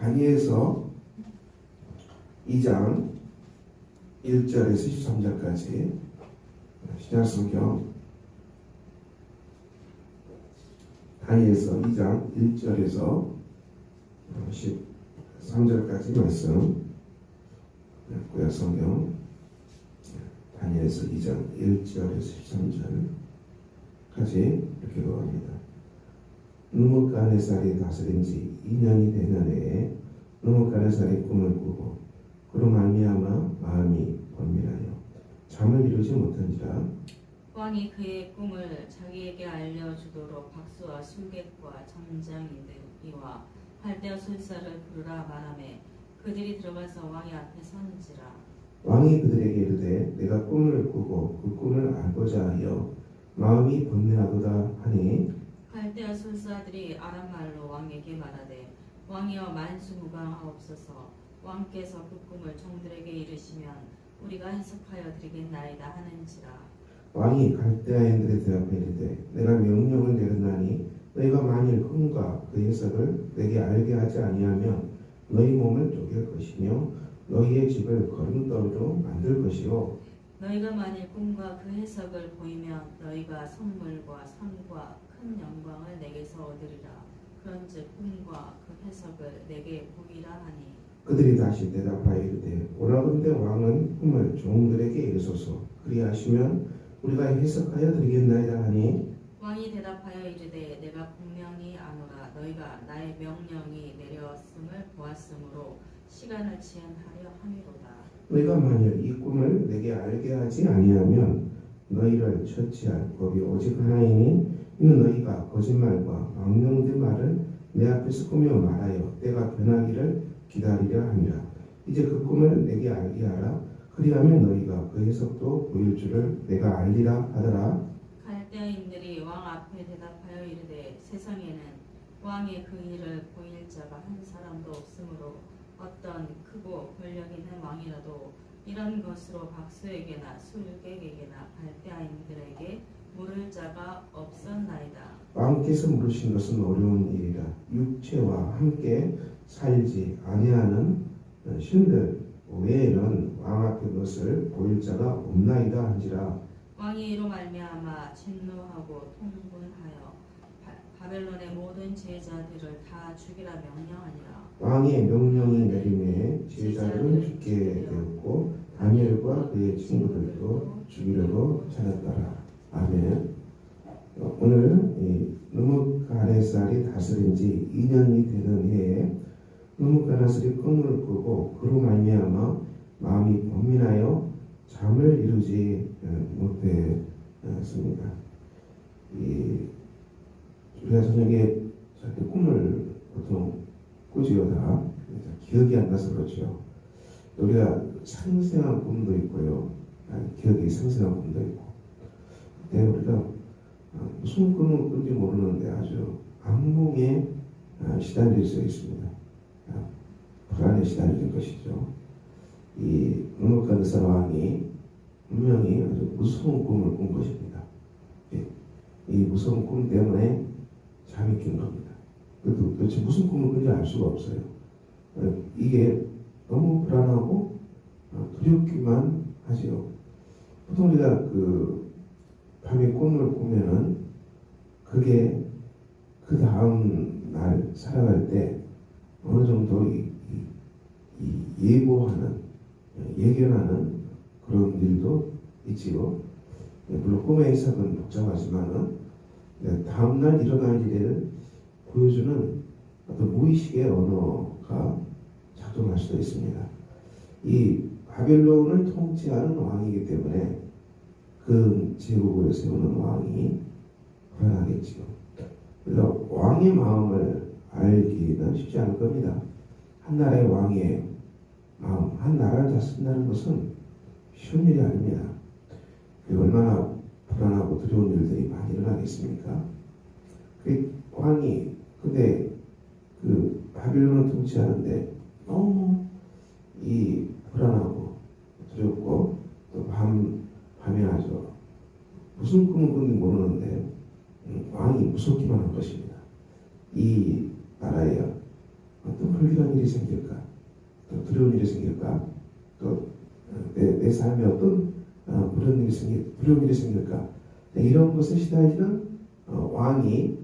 다니엘서 2장 1절에서 13절까지 신약성경 다니엘서 2장 1절에서 13절까지 말씀, 구약성경 다니엘서 2장 1절에서 13절까지 이렇게 나옵니다. 느부갓네살이 다스린 지 2년이 되는 해에 느부갓네살이 꿈을 꾸고 그로 말미암아 마음이 번민하여 잠을 이루지 못한지라. 왕이 그의 꿈을 자기에게 알려주도록 박수와 술객과 점장이와 갈대아 술사를 부르라 말하매 그들이 들어가서 왕의 앞에 서는지라. 왕이 그들에게 이르되 내가 꿈을 꾸고 그 꿈을 알고자 하여 마음이 번민하도다 하니 갈대아 술사들이 아람말로 왕에게 말하되 왕이여 만수무강하옵소서. 왕께서 그 꿈을 종들에게 이르시면 우리가 해석하여 드리겠나이다 하는지라. 왕이 갈대아인들에 대답해 이르되 내가 명령을 내렸나니 너희가 만일 꿈과 그 해석을 내게 알게 하지 아니하면 너희 몸을 쪼갤 것이며 너희의 집을 거름돌이로 만들 것이요 너희가 만일 꿈과 그 해석을 보이면 너희가 선물과 상과 큰 영광을 내게서 얻으리라. 그런즉 꿈과 그 해석을 내게 보이라 하니 그들이 다시 대답하여 이르되 오라건대 왕은 꿈을 종들에게 이르소서. 그리하시면 우리가 해석하여 드리겠나이다 하니 왕이 대답하여 이르되 내가 분명히 아노라. 너희가 나의 명령이 내렸음을 보았으므로 시간을 지연하려 함이로다. 너희가 만일 이 꿈을 내게 알게 하지 아니하면 너희를 처치할 법이 오직 하나이니 이는 너희가 거짓말과 망령된 말을 내 앞에서 꾸며 말하여 때가 변하기를 기다리려 함이라. 이제 그 꿈을 내게 알게 하라. 그리하면 너희가 그 해석도 보일 줄을 내가 알리라 하더라. 갈대아인들이 왕 앞에 대답하여 이르되 세상에는 왕의 그 일을 보일 자가 한 사람도 없으므로 어떤 크고 권력 있는 왕이라도 이런 것으로 박수에게나 술객에게나 갈대아인들에게 물을 자가 없었나이다. 왕께서 물으신 것은 어려운 일이라. 육체와 함께 살지 아니하는 신들 외에는 왕 앞에 것을 보일 자가 없나이다 한지라. 왕이 이로 말미암아 진노하고 통분하여 바벨론의 모든 제자들을 다 죽이라 명령하니라. 왕의 명령이 내림에 제자들은 죽게 되었고 다니엘과 그의 친구들도 죽이려고 찾았더라. 아멘. 오늘 느부갓네살이 다스린 지 2년이 되는 해에 느부갓네살이 꿈을 꾸고 그로 말미암아 마음이 번민하여 잠을 이루지 못했습니다. 우리가 저녁에 꿈을 보통 꾸지요. 다 기억이 안 나서 그렇죠. 우리가 생생한 꿈도 있고요, 기억이 생생한 꿈도 있고. 그때 우리가 무슨 꿈을 꾼지 모르는데 아주 악몽에 시달릴 수 있습니다. 불안에 시달리는 것이죠. 이 느부갓네살 왕이 분명히 아주 무서운 꿈을 꾼 것입니다. 이 무서운 꿈 때문에 잠이 깬 겁니다. 그래도 도대체 무슨 꿈을 꾼지 알 수가 없어요. 이게 너무 불안하고 두렵기만 하지요. 보통 우리가 밤에 꿈을 꾸면은 그게 그 다음 날 살아갈 때 어느 정도 예견하는 그런 일도 있지요. 물론 꿈의 해석은 복잡하지만은 다음 날 일어날 일을 보여주는 어떤 무의식의 언어가 작동할 수도 있습니다. 이 바벨론을 통치하는 왕이기 때문에 그 제국을 세우는 왕이 불안하겠지요. 그래서 왕의 마음을 알기는 쉽지 않을 겁니다. 한 나라의 왕의 마음, 한 나라를 다스린다는 것은 쉬운 일이 아닙니다. 얼마나 불안하고 두려운 일들이 많이 일어나겠습니까? 그 왕이 근데 그 바빌론을 통치하는데 너무 이 불안하고 두렵고 또 밤에 아주 무슨 꿈을 꾼지 모르는데 왕이 무섭기만 한 것입니다. 이 나라에 어떤 불길한 일이 생길까? 또 두려운 일이 생길까? 또 내 삶에 어떤 두려운 일이 생길까? 이런 것에 시달리는 왕이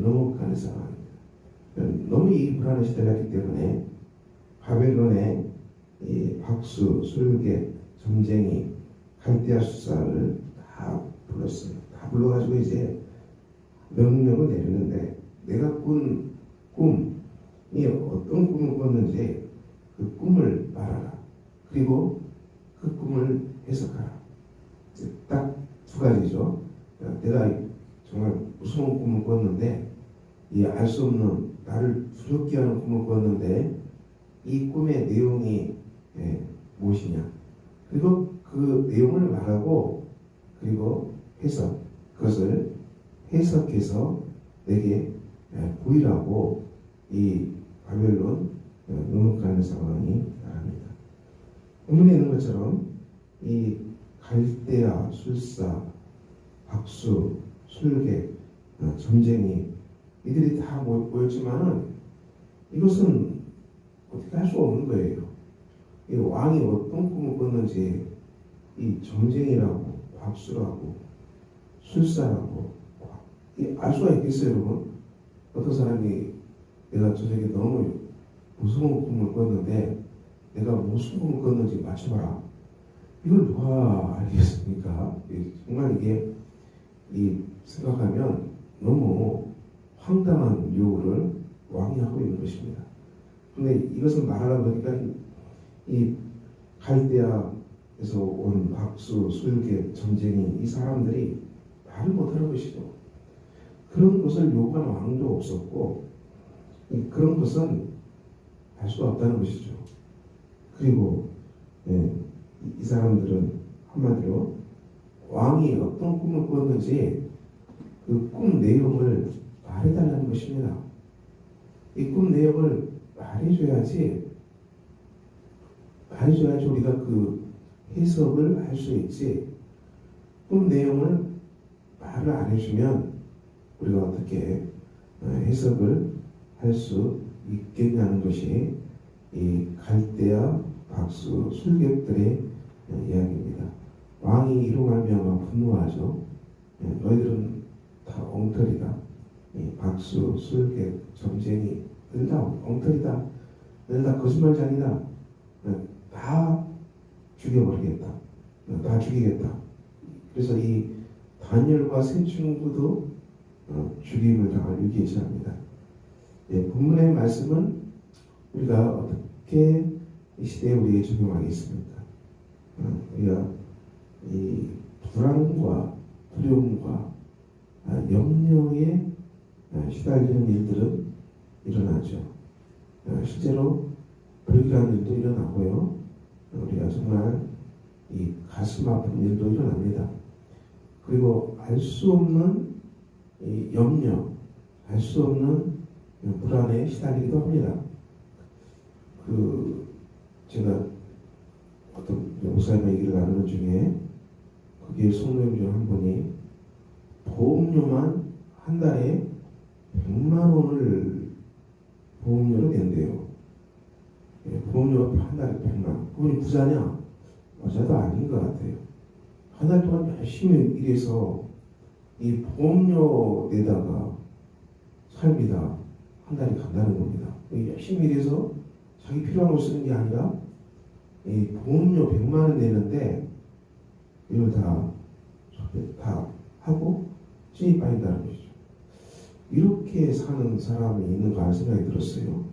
넘어가는 상황입니다. 너무 이 불안에 시달렸기 때문에 바벨론의 이 박수, 술객, 점쟁이, 갈대아 수사를 다 불렀어요. 다 불러가지고 이제 명령을 내리는데 내가 꾼 꿈이 어떤 꿈을 꿨는지 그 꿈을 말하라. 그리고 그 꿈을 해석하라. 딱 두 가지죠. 내가 정말 무서운 꿈을 꿨는데 이 알 수 없는 나를 두렵게 하는 꿈을 꿨는데 이 꿈의 내용이 무엇이냐. 그리고 그 내용을 말하고 그리고 그것을 해석해서 내게 보이라고 이 바벨론 능력하는 상황이 나갑니다. 본문에 있는 것처럼 이 갈대아, 술사, 박수, 술객, 점쟁이 이들이 다 모였지만은 이것은 어떻게 할 수 없는 거예요. 이 왕이 어떤 꿈을 꿨는지 이 점쟁이라고 박수라고 술사라고 알 수가 있겠어요, 여러분? 어떤 사람이 내가 저녁에 너무 무서운 꿈을 꿨는데 내가 무슨 꿈을 꿨는지 맞춰봐라. 이걸 누가 알겠습니까? 정말 이게 생각하면 너무 황당한 요구를 왕이 하고 있는 것입니다. 그런데 이것을 말하려고 하니까 이 갈대아에서 온 박수, 술객, 점쟁이 이 사람들이 말을 못하는 것이죠. 그런 것을 요구하는 왕도 없었고 그런 것은 할 수가 없다는 것이죠. 그리고 이 사람들은 한마디로 왕이 어떤 꿈을 꿨는지 그 꿈 내용을 말해달라는 것입니다. 이 꿈 내용을 말해줘야지 우리가 그 해석을 할 수 있지. 꿈 내용을 말을 안 해주면 우리가 어떻게 해석을 할 수 있겠냐는 것이 이 갈대아 박수 술객들의 이야기입니다. 왕이 이로 말미암아 분노하죠. 너희들은 다 엉터리다. 박수, 술객, 점쟁이 늘 다 엉터리다. 늘 다 거짓말장이다. 다 죽여버리겠다. 다 죽이겠다. 그래서 이 다니엘과 세 친구도 죽임을 당할 위기에 처합니다. 본문의 말씀은 우리가 어떻게 이 시대에 우리에게 적용하겠습니까? 우리가 이 불안과 두려움과 염려에 시달리는 일들은 일어나죠. 실제로 불길한 일도 일어나고요. 우리가 정말 이 가슴 아픈 일도 일어납니다. 그리고 알 수 없는 이 염려, 알 수 없는 불안에 시달리기도 합니다. 제가 어떤 목사님의 얘기를 나누는 중에 거기에 성도님 중 한 분이 보험료만 한 달에 100만 원을 보험료로 낸대요. 보험료가 한 달에 100만 원. 그분이 부자냐? 부자도 아닌 것 같아요. 한 달 동안 열심히 일해서 이 보험료 내다가 삶이다. 한 달이 간다는 겁니다. 열심히 일해서 자기 필요한 걸 쓰는 게 아니라 이 보험료 100만 원 내는데 이걸 다 하고 신이 빠진다는 것이죠. 이렇게 사는 사람이 있는가 하는 생각이 들었어요.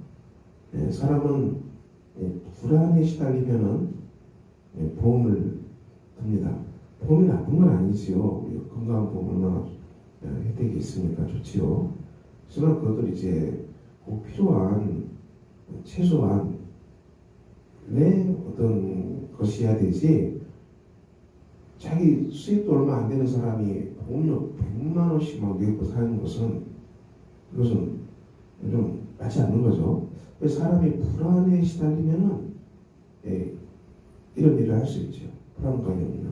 사람은 불안에 시달리면은 보험을 듭니다. 보험이 나쁜 건 아니지요. 건강한 보험 얼마나 혜택이 있으니까 좋지요. 하지만 그것들 이제 꼭 필요한 최소한의 어떤 것이어야 되지. 자기 수입도 얼마 안 되는 사람이 보험료 100만 원씩 막 내고 사는 것은 이것은 좀 맞지 않는 거죠. 사람이 불안에 시달리면은 이런 일을 할 수 있죠. 불안과 염려.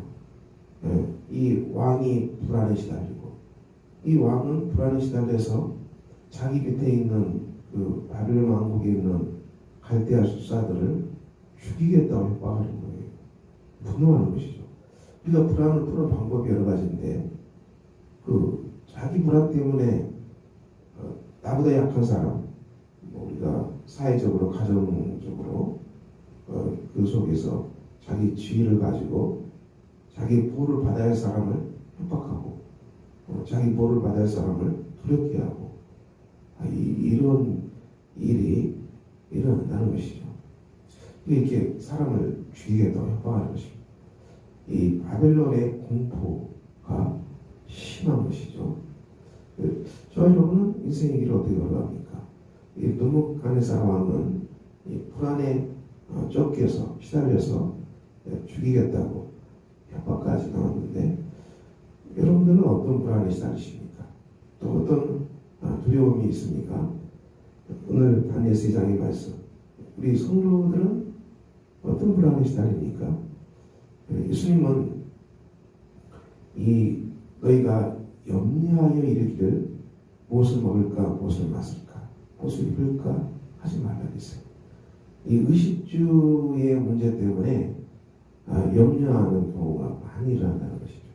이 왕이 불안에 시달리고 이 왕은 불안에 시달려서 자기 밑에 있는 그 바벨론 왕국에 있는 갈대아 술사들을 죽이겠다고 협박하는 거예요. 분노하는 것이죠. 우리가 불안을 푸는 방법이 여러 가지인데 자기 불안 때문에 나보다 약한 사람, 우리가 사회적으로 가정적으로 그 속에서 자기 지위를 가지고 자기 보호를 받아야 할 사람을 협박하고 자기 보호를 받아야 할 사람을 두렵게 하고 이런 일이 일어난다는 것이죠. 이렇게 사람을 죽이겠다고 협박하는 것입니다. 이 바벨론의 공포가 심한 것이죠. 저 여러분은 인생의 길을 어떻게 걸어갑니까? 이 느부갓네살 왕은 이 불안에 쫓겨서 시달려서 죽이겠다고 협박까지 나왔는데 여러분들은 어떤 불안에 시달리십니까? 또 어떤 두려움이 있습니까? 오늘 다니엘 3장의 말씀, 우리 성도들은 어떤 불안에 시달립니까? 예수님은 너희가 염려하여 이르기를 무엇을 먹을까, 무엇을 마실까, 무엇을 입을까 하지 말라 했어요. 이 의식주의 문제 때문에 염려하는 경우가 많이 일어난다는 것이죠.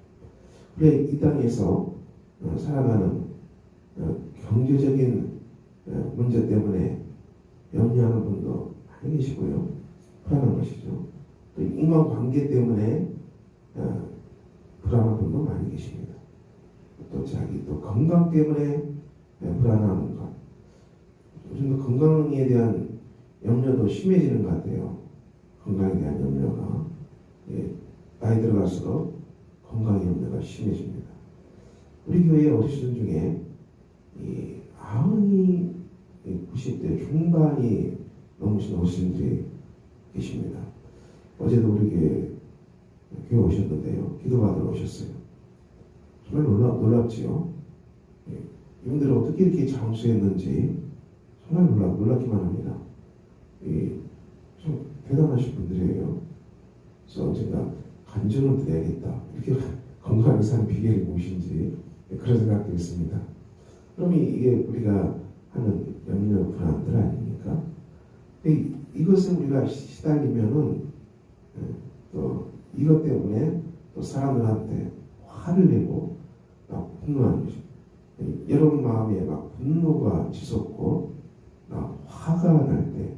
그래 이 땅에서 살아가는 경제적인 문제 때문에 염려하는 분도 많이 계시고요. 불안한 것이죠. 또 인간관계 때문에 불안한 분도 많이 계십니다. 또 자기 또 건강 때문에 불안한 것. 요즘 건강에 대한 염려도 심해지는 것 같아요. 건강에 대한 염려가 나이 들어갈수록 건강의 염려가 심해집니다. 우리 교회 어르신 중에 아흔이 90대 중반이 넘으신 어르신들이 계십니다. 어제도 우리 교회 오셨는데요. 기도받으러 오셨어요. 정말 놀랍지요. 이분들이 어떻게 이렇게 장수했는지 정말 놀랍기만 합니다. 좀 대단하신 분들이에요. 그래서 언젠가 간증을 드려야겠다. 이렇게 건강하게 사는 비결이 무엇인지 그런 생각도 있습니다. 그럼 이게 우리가 하는 염려 불안들 아닙니까? 이것에 우리가 시달리면은 또 이것 때문에 또 사람들한테 화를 내고 막 분노하는 것입니다. 여러분 마음에 막 분노가 치솟고 막 화가 날 때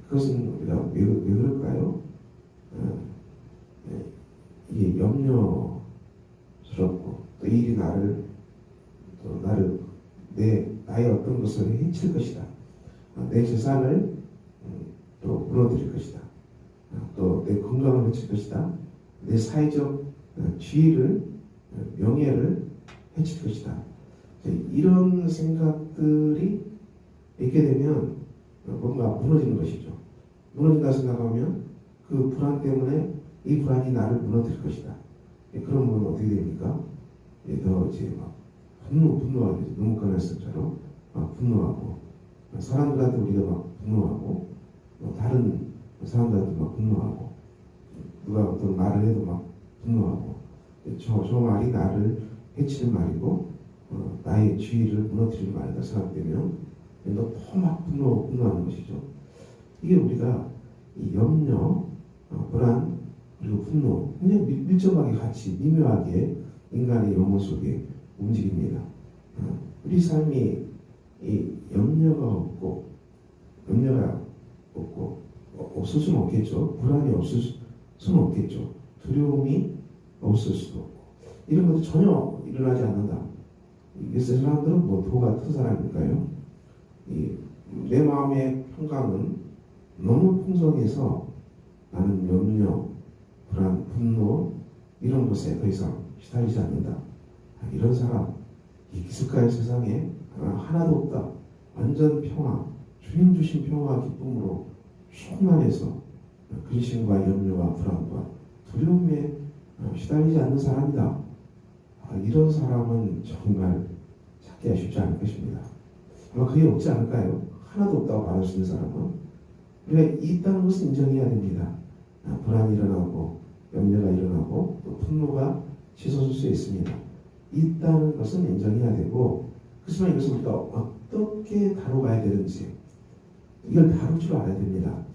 그것은 우리가 왜 그럴까요? 이게 염려스럽고 또 이 일이 나의 어떤 것을 해칠 것이다. 내 재산을 또 무너뜨릴 것이다. 또 내 건강을 해칠 것이다. 내 사회적 지위를 명예를 해칠 것이다. 이런 생각들이 있게 되면 뭔가 무너지는 것이죠. 무너진다 생각하면 그 불안 때문에 이 불안이 나를 무너뜨릴 것이다. 그런 부분은 어떻게 됩니까? 더 이제 막 분노하게 되죠. 느부갓네살처럼 막 분노하고 사람들한테 우리가 막 분노하고 다른 사람들한테 막 분노하고 누가 어떤 말을 해도 막 분노하고 저 말이 나를 해치는 말이고 나의 지위를 무너뜨리는 말이다 생각되면 더 막 분노하는 것이죠. 이게 우리가 이 염려, 불안 그리고 분노 굉장히 밀접하게 같이 미묘하게 인간의 영혼 속에 움직입니다. 우리 삶이 이 염려가 없고 없을 수는 없겠죠. 불안이 없을 수는 없겠죠. 두려움이 없을 수도 없고 이런 것도 전혀 일어나지 않는다. 이 사람들은 뭐 도 같은 사람일까요? 내 마음의 평강은 너무 풍성해서 나는 염려, 불안, 분노 이런 것에 더 이상 시달리지 않는다. 이런 사람 있을까요? 세상에 하나도 없다. 완전 평화, 주님 주신 평화 기쁨으로 충만해서 근심과 염려와 불안과 두려움에 시달리지 않는 사람이다. 이런 사람은 정말 찾기가 쉽지 않을 것입니다. 아마 그게 없지 않을까요? 하나도 없다고 말할 수 있는 사람은 우리가 있다는 것을 인정해야 됩니다. 불안이 일어나고 염려가 일어나고 또 분노가 치솟을 수 있습니다. 있다는 것은 인정해야 되고 그렇지만 이것을 우리가 어떻게 다뤄가야 되는지 이걸 다룰 줄 알아야 됩니다.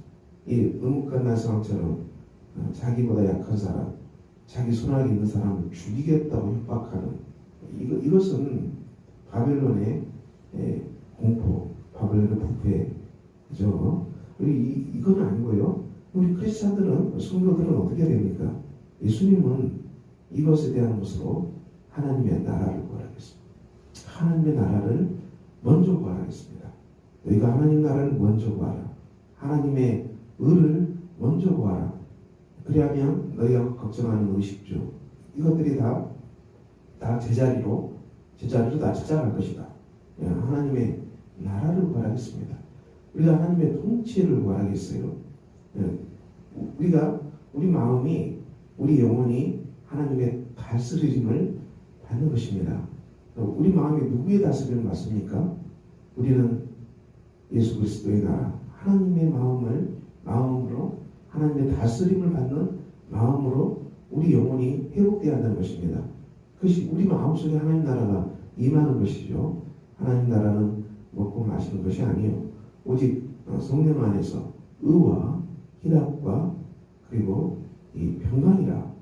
이 느부갓네살처럼 자기보다 약한 사람, 자기 손아래 있는 사람을 죽이겠다고 협박하는 이것은 바벨론의 공포, 바벨론의 부패죠. 이건 아니고요. 우리 크리스찬들은, 성도들은 어떻게 됩니까? 예수님은 이것에 대한 것으로 하나님의 나라를 구하겠습니다. 하나님의 나라를 먼저 구하겠습니다. 너희가 하나님 나라를 먼저 구하라. 하나님의 의를 먼저 구하라. 그리하면 너희가 걱정하는 의식주 이것들이 다 제자리로 다 찾아갈 것이다. 하나님의 나라를 구하겠습니다. 우리가 하나님의 통치를 구하겠어요. 우리 마음이, 우리 영혼이 하나님의 다스림을 받는 것입니다. 우리 마음이 누구의 다스림을 받습니까? 우리는 예수 그리스도의 나라, 하나님의 마음으로 하나님의 다스림을 받는 마음으로 우리 영혼이 회복되어야 한다는 것입니다. 그것이 우리 마음속에 하나님 나라가 임하는 것이죠. 하나님 나라는 먹고 마시는 것이 아니요 오직 성령 안에서 의와 희락과 그리고 이 평강이라.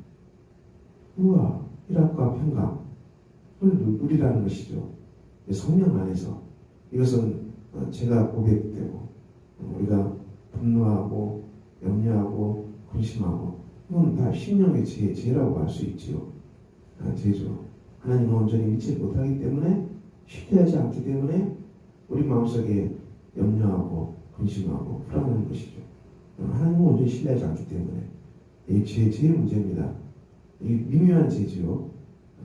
의와 희락과 평강을 누리라는 것이죠. 성령 안에서. 이것은 제가 고백되고 우리가 분노하고 염려하고 근심하고 이건 다 심령의 죄라고 할 수 있지요. 죄죠. 하나님을 온전히 믿지 못하기 때문에, 신뢰하지 않기 때문에 우리 마음속에 염려하고 근심하고 불안한 것이죠. 하나님을 온전히 신뢰하지 않기 때문에 이 죄의 문제입니다. 이 미묘한 죄지요.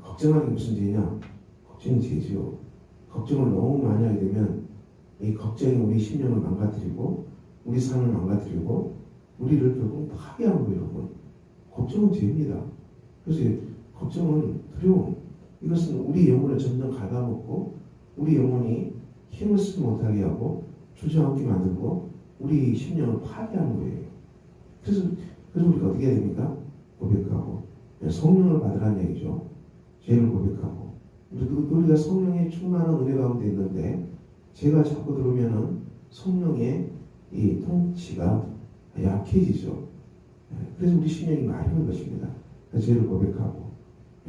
걱정하는 게 무슨 죄냐? 걱정이 죄지요. 걱정을 너무 많이 하게 되면 이 걱정이 우리 심령을 망가뜨리고 우리 삶을 망가뜨리고 우리를 결국 파괴하는 거예요. 여러분. 걱정은 죄입니다. 그래서 걱정은 두려움. 이것은 우리 영혼을 점점 갉아먹고 우리 영혼이 힘을 쓰지 못하게 하고 주저앉게 만들고 우리 심령을 파괴하는 거예요. 그래서 우리가 어떻게 해야 됩니까? 고백하고 성령을 받으라는 얘기죠. 죄를 고백하고 우리가 성령의 충만한 은혜 가운데 있는데 죄가 자꾸 들어오면은 성령의 이 통치가 약해지죠. 그래서 우리 심령이 마르는 것입니다. 죄를 고백하고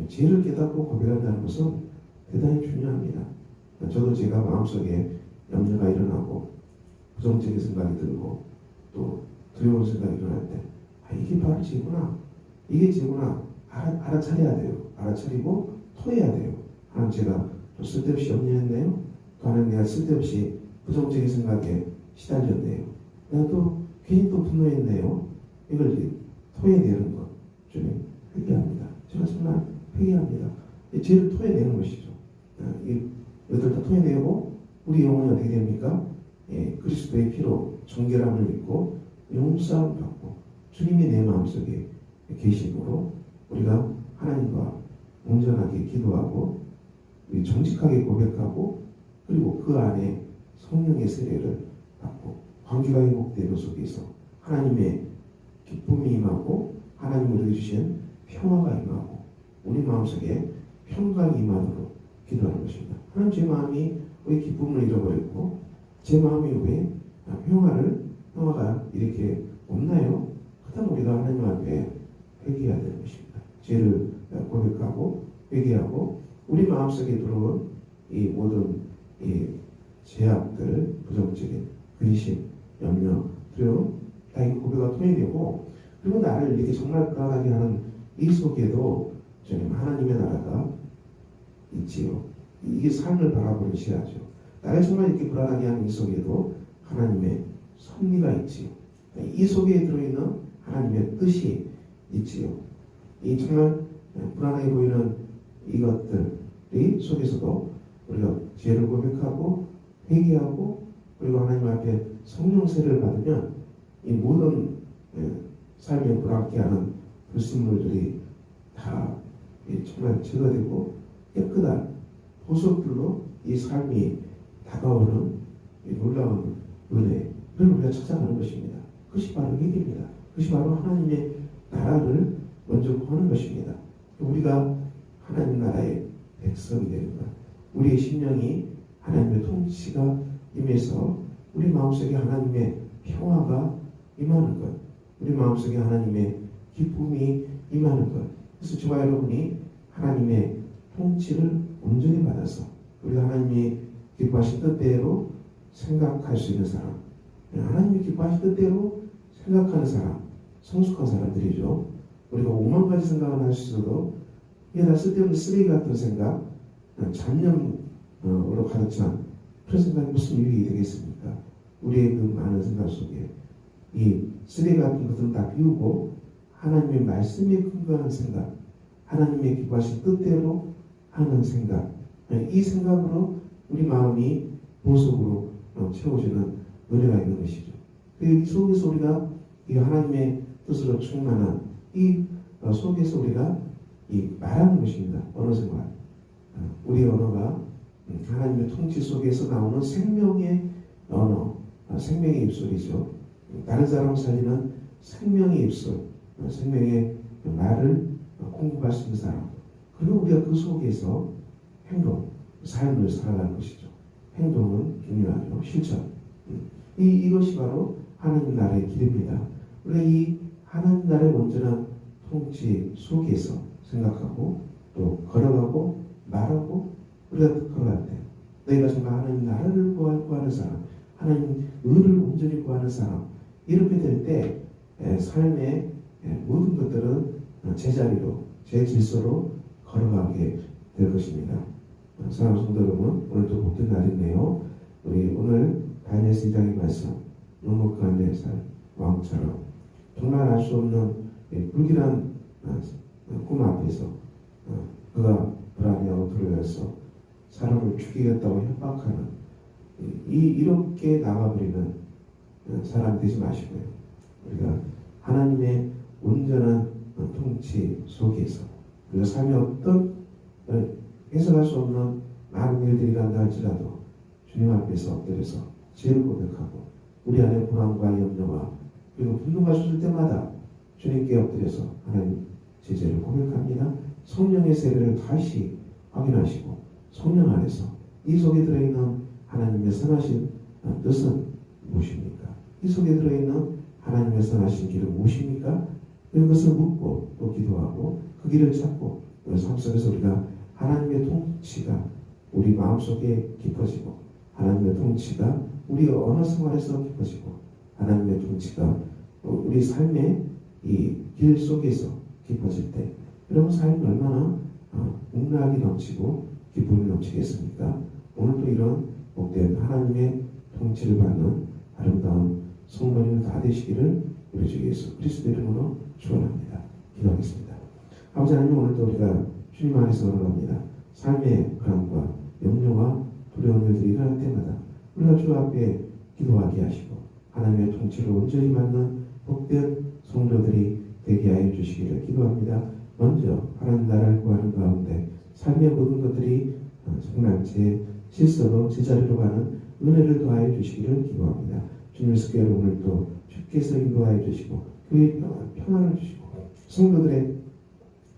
죄를 깨닫고 고백한다는 것은 대단히 중요합니다. 저도 제가 마음속에 염려가 일어나고 부정적인 생각이 들고 또 두려운 생각이 일어날 때 이게 바로 죄구나. 이게 죄구나. 알아차려야 돼요. 알아차리고 토해야 돼요. 하나님 제가 또 쓸데없이 염려했네요. 또 하나님 내가 쓸데없이 부정적인 생각에 시달렸네요. 내가 또 괜히 또 분노했네요. 이걸 이제 토해내는 것 주님 회개합니다. 제가 정말 회개합니다. 죄를 토해내는 것이죠. 이것들 다 토해내고 우리 영혼이 어떻게 됩니까? 그리스도의 피로 정결함을 입고 용서함을 받고 주님이 내 마음속에 계심으로 우리가 하나님과 온전하게 기도하고 정직하게 고백하고 그리고 그 안에 성령의 세례를 받고 관계가 회복되는 속에서 하나님의 기쁨이 임하고 하나님이 우리에게 주신 평화가 임하고 우리 마음속에 평강이 임하도록 기도하는 것입니다. 하나님 제 마음이 왜 기쁨을 잃어버렸고 제 마음이 왜 평화가 이렇게 없나요? 그렇다면 우리가 하나님 앞에 회개해야 되는 것입니다. 죄를 고백하고 회개하고 우리 마음속에 들어온 이 모든 이 제약들, 부정적인 근심, 염려, 두려움 다 이 고백과 토해내고 그리고 나를 이렇게 정말 불안하게 하는 이 속에도 주님 하나님의 나라가 있지요. 이게 삶을 바라보는 시야죠. 나를 정말 이렇게 불안하게 하는 이 속에도 하나님의 섭리가 있지요. 이 속에 들어있는 하나님의 뜻이 있지요. 이 정말 불안하게 보이는 이것들이 속에서도 우리가 죄를 고백하고 회개하고 그리고 하나님 앞에 성령 세례를 받으면 이 모든 삶에 불안케 하는 불순물들이 다 정말 제거되고 깨끗한 보석들로 이 삶이 다가오는 이 놀라운 은혜를 우리가 찾아가는 것입니다. 그것이 바로 회개입니다. 그것이 바로 하나님의 나라를 먼저 구하는 것입니다. 우리가 하나님 나라의 백성이 되는 것, 우리의 심령이 하나님의 통치가 임해서 우리 마음속에 하나님의 평화가 임하는 것, 우리 마음속에 하나님의 기쁨이 임하는 것. 그래서 저와 여러분이 하나님의 통치를 온전히 받아서 우리가 하나님이 기뻐하신 뜻대로 생각할 수 있는 사람, 하나님이 기뻐하신 뜻대로 생각하는 사람, 성숙한 사람들이죠. 우리가 5만 가지 생각을 할 수 있어도 이게 다 쓸데없는 쓰레기 같은 생각, 잡념으로 가득 찬 그런 생각이 무슨 유익이 되겠습니까? 우리의 그 많은 생각 속에 이 쓰레기 같은 것들은 다 비우고 하나님의 말씀에 근거한 생각, 하나님의 기뻐하신 뜻대로 하는 생각, 이 생각으로 우리 마음이 보석으로 채워지는 은혜가 있는 것이죠. 이 속에서 우리가 이 하나님의 뜻으로 충만한 이 속에서 우리가 이 말하는 것입니다. 언어 생활. 우리의 언어가 하나님의 통치 속에서 나오는 생명의 언어, 생명의 입술이죠. 다른 사람 살리는 생명의 입술, 생명의 말을 공급할 수 있는 사람. 그리고 우리가 그 속에서 행동, 삶을 살아갈 것이죠. 행동은 중요하죠. 실천. 이것이 바로 하나님 나라의 길입니다. 우리가 이 하나님 나라의 온전한 통치 속에서 생각하고 또 걸어가고 말하고 우리가 걸어갈 때 너희가 정말 하나님 나라를 구하는 사람, 하나님 의를 온전히 구하는 사람, 이렇게 될 때 삶의 모든 것들은 제자리로, 제 질서로 걸어가게 될 것입니다. 사랑하는 성도 여러분, 오늘도 복된 날이네요. 우리 오늘 다니엘서 2장의 말씀, 노무크한네살 왕처럼 정말 알 수 없는 불길한 꿈 앞에서 그가 불안해하고 두려워해서 사람을 죽이겠다고 협박하는 이렇게 나가버리는 사람이 되지 마시고요. 우리가 하나님의 온전한 통치 속에서 우리가 삶의 어떤 해석할 수 없는 많은 일들이 간다 할지라도 주님 앞에서 엎드려서 죄를 고백하고 우리 안에 불안과 염려와 그리고 분노가 쏟을 때마다 주님께 엎드려서 하나님 제 죄를 고백합니다. 성령의 세례를 다시 확인하시고 성령 안에서 이 속에 들어있는 하나님의 선하신 뜻은 무엇입니까? 이 속에 들어있는 하나님의 선하신 길은 무엇입니까? 그것을 묻고 또 기도하고 그 길을 찾고 삶 속에서 우리가 하나님의 통치가 우리 마음속에 깊어지고 하나님의 통치가 우리 언어 생활에서 깊어지고 하나님의 통치가 우리 삶의 이 길 속에서 깊어질 때 여러분 삶이 얼마나 웅락이 넘치고 기쁨이 넘치겠습니까? 오늘도 이런 복된 하나님의 통치를 받는 아름다운 성도님들 다 되시기를 우리 주 예수 그리스도 이름으로 축원합니다. 기도하겠습니다. 아버지 하나님, 오늘도 우리가 주님 안에서 걸어갑니다. 삶의 불안과 염려와 두려운 일들이 일어날 때마다 우리가 주 앞에 기도하게 하시고 하나님의 통치를 온전히 받는 복된 성도들이 되게 하여 주시기를 기도합니다. 먼저 하나님 나라를 구하는 가운데 삶의 모든 것들이 정말 제 질서로 제자리로 가는 은혜를 더하여 주시기를 기도합니다. 주님의 스케일을 오늘도 주께서 인도하여 주시고 그의 평안을 주시고 성도들의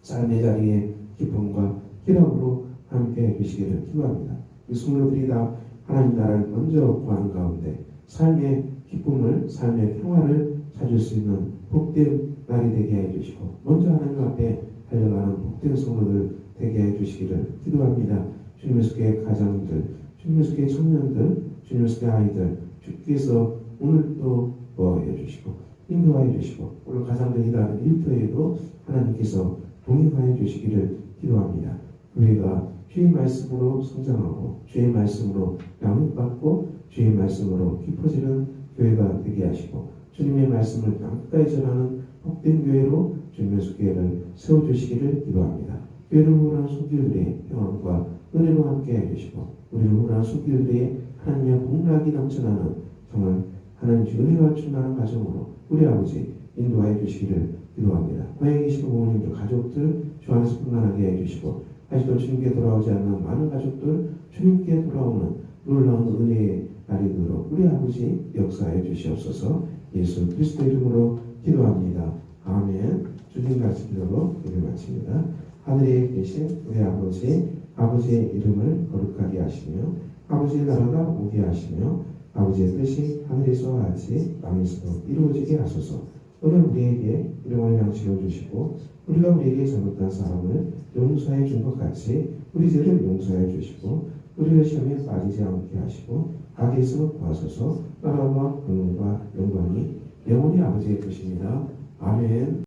삶의 자리에 기쁨과 희락으로 함께해 주시기를 기도합니다. 이 성도들이 다 하나님 나라를 먼저 구하는 가운데 삶의 기쁨을, 삶의 평화를 찾을 수 있는 복된 날이 되게 해 주시고 먼저 하나님 앞에 달려가는 복된 성도들 되게 해 주시기를 기도합니다. 주님의 속에 가장들, 주님의 속에 청년들, 주님의 속에 아이들 주께서 오늘도 보호해 주시고 인도하여 주시고 오늘 가장들 일하는 일터에도 하나님께서 동행하여 주시기를 기도합니다. 우리가 주의 말씀으로 성장하고 주의 말씀으로 양육받고 주의 말씀으로 깊어지는 교회가 되게 하시고 주님의 말씀을 땅끝까지 전하는 복된 교회로 주님의 교회를 세워주시기를 기도합니다. 교회를 후원하는 손길들의 평안과 은혜로 함께 해주시고 우리를 후원하는 손길들의 하나님의 복락이 넘쳐나는 정말 하나님 은혜가 충만한 가정으로 우리 아버지 인도하여 주시기를 기도합니다. 고향에 계시는 부모님들, 가족들 주 안에서 평안하게 해주시고 아직도 주님께 돌아오지 않는 많은 가족들 주님께 돌아오는 놀라운 은혜의 날이 되도록 우리 아버지 역사해 주시옵소서. 예수 그리스도 이름으로 기도합니다. 아멘. 주님 같이 기도로 예배 마칩니다. 하늘에 계신 우리 아버지, 아버지의 이름을 거룩하게 하시며 아버지의 나라가 오게 하시며 아버지의 뜻이 하늘에서와 같이 땅에서도 이루어지게 하소서. 오늘 우리에게 일용할 양식을 주시고 우리가 우리에게 잘못한 사람을 용서해 준 것 같이 우리 죄를 용서해 주시고 우리를 시험에 빠지지 않게 하시고 악에서 구하소서. 나라와 권능과 영광이 영원히 아버지의 것입니다. 아멘.